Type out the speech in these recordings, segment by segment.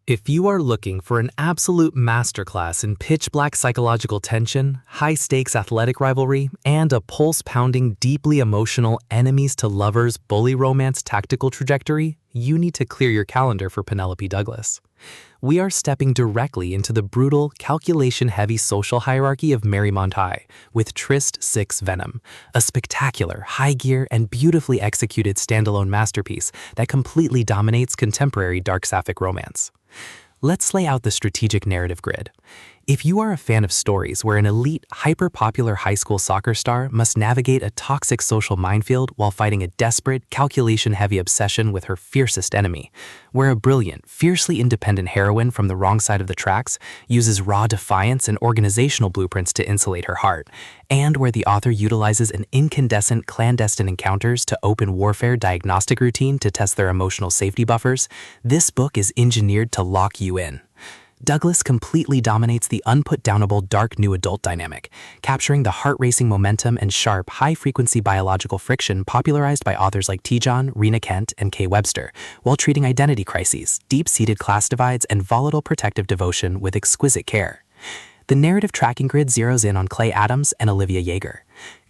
If you are looking for an absolute masterclass in pitch-black psychological tension, high-stakes athletic rivalry, and a pulse-pounding, deeply emotional enemies-to-lovers bully romance tactical trajectory, you need to clear your calendar for Penelope Douglas. We are stepping directly into the brutal, calculation-heavy social hierarchy of Marymont High with TRYST SIX VENOM, a spectacular, high-gear, and beautifully executed standalone masterpiece that completely dominates contemporary dark sapphic romance. Let's lay out the strategic narrative grid. If you are a fan of stories where an elite, hyper-popular high school soccer star must navigate a toxic social minefield while fighting a desperate, calculation-heavy obsession with her fiercest enemy, where a brilliant, fiercely independent heroine from the wrong side of the tracks uses raw defiance and organizational blueprints to insulate her heart, and where the author utilizes an incandescent, clandestine encounters to open warfare diagnostic routine to test their emotional safety buffers, this book is engineered to lock you in. Douglas completely dominates the unput-downable dark new adult dynamic, capturing the heart-racing momentum and sharp, high-frequency biological friction popularized by authors like T. John, Rena Kent, and Kay Webster, while treating identity crises, deep-seated class divides, and volatile protective devotion with exquisite care. The narrative tracking grid zeroes in on Clay Adams and Olivia Yeager.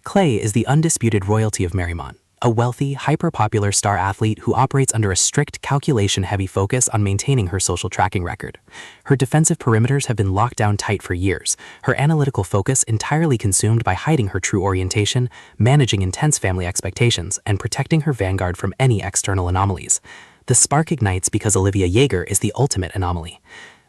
Clay is the undisputed royalty of Marymont, a wealthy, hyper-popular star athlete who operates under a strict, calculation-heavy focus on maintaining her social tracking record. Her defensive perimeters have been locked down tight for years, her analytical focus entirely consumed by hiding her true orientation, managing intense family expectations, and protecting her vanguard from any external anomalies. The spark ignites because Olivia Yeager is the ultimate anomaly.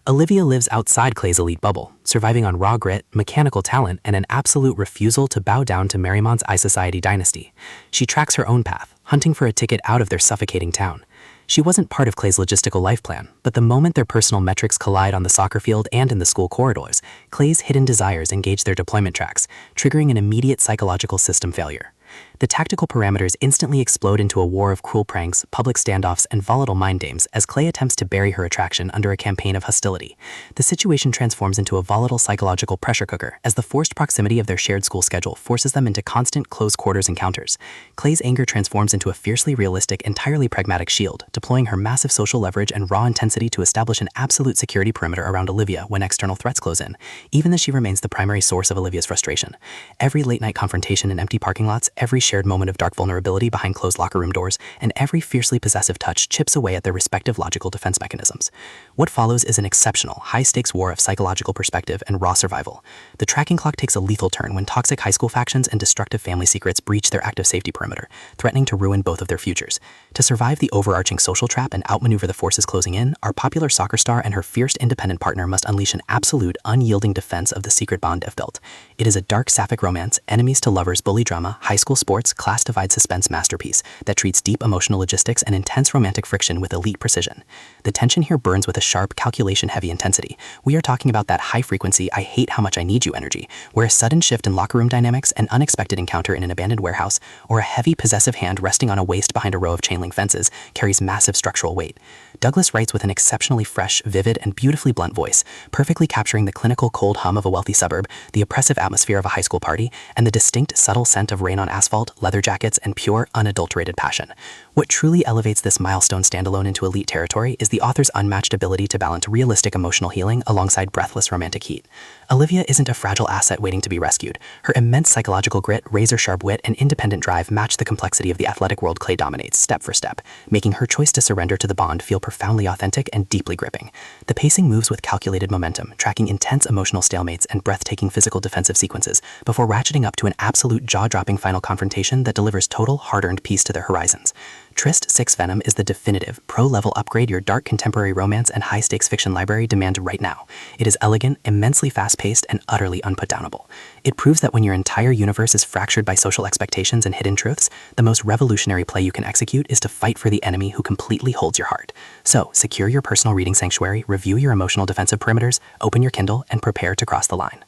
Olivia lives outside Clay's elite bubble, surviving on raw grit, mechanical talent, and an absolute refusal to bow down to Marymont's high society dynasty. She tracks her own path, hunting for a ticket out of their suffocating town. She wasn't part of Clay's logistical life plan, but the moment their personal metrics collide on the soccer field and in the school corridors, Clay's hidden desires engage their deployment tracks, triggering an immediate psychological system failure. The tactical parameters instantly explode into a war of cruel pranks, public standoffs, and volatile mind games as Clay attempts to bury her attraction under a campaign of hostility. The situation transforms into a volatile psychological pressure cooker as the forced proximity of their shared school schedule forces them into constant close-quarters encounters. Clay's anger transforms into a fiercely realistic, entirely pragmatic shield, deploying her massive social leverage and raw intensity to establish an absolute security perimeter around Olivia when external threats close in, even as she remains the primary source of Olivia's frustration. Every late-night confrontation in empty parking lots, every shared moment of dark vulnerability behind closed locker room doors, and every fiercely possessive touch chips away at their respective logical defense mechanisms. What follows is an exceptional, high-stakes war of psychological perspective and raw survival. The tracking clock takes a lethal turn when toxic high school factions and destructive family secrets breach their active safety perimeter, threatening to ruin both of their futures. To survive the overarching social trap and outmaneuver the forces closing in, our popular soccer star and her fierce independent partner must unleash an absolute, unyielding defense of the secret bond they've built. It is a dark sapphic romance, enemies-to-lovers bully drama, high school sports, class divide suspense masterpiece that treats deep emotional logistics and intense romantic friction with elite precision. The tension here burns with a sharp, calculation-heavy intensity. We are talking about that high-frequency, I hate how much I need you energy, where a sudden shift in locker room dynamics, an unexpected encounter in an abandoned warehouse, or a heavy, possessive hand resting on a waist behind a row of chain-link fences carries massive structural weight. Douglas writes with an exceptionally fresh, vivid, and beautifully blunt voice, perfectly capturing the clinical cold hum of a wealthy suburb, the oppressive atmosphere of a high school party, and the distinct, subtle scent of rain on asphalt, leather jackets, and pure, unadulterated passion. What truly elevates this milestone standalone into elite territory is the author's unmatched ability to balance realistic emotional healing alongside breathless romantic heat. Olivia isn't a fragile asset waiting to be rescued. Her immense psychological grit, razor-sharp wit, and independent drive match the complexity of the athletic world Clay dominates step for step, making her choice to surrender to the bond feel profoundly authentic and deeply gripping. The pacing moves with calculated momentum, tracking intense emotional stalemates and breathtaking physical defensive sequences before ratcheting up to an absolute jaw-dropping final confrontation that delivers total, hard-earned peace to their horizons. TRYST SIX VENOM is the definitive, pro-level upgrade your dark contemporary romance and high-stakes fiction library demand right now. It is elegant, immensely fast-paced, and utterly unputdownable. It proves that when your entire universe is fractured by social expectations and hidden truths, the most revolutionary play you can execute is to fight for the enemy who completely holds your heart. So, secure your personal reading sanctuary, review your emotional defensive perimeters, open your Kindle, and prepare to cross the line.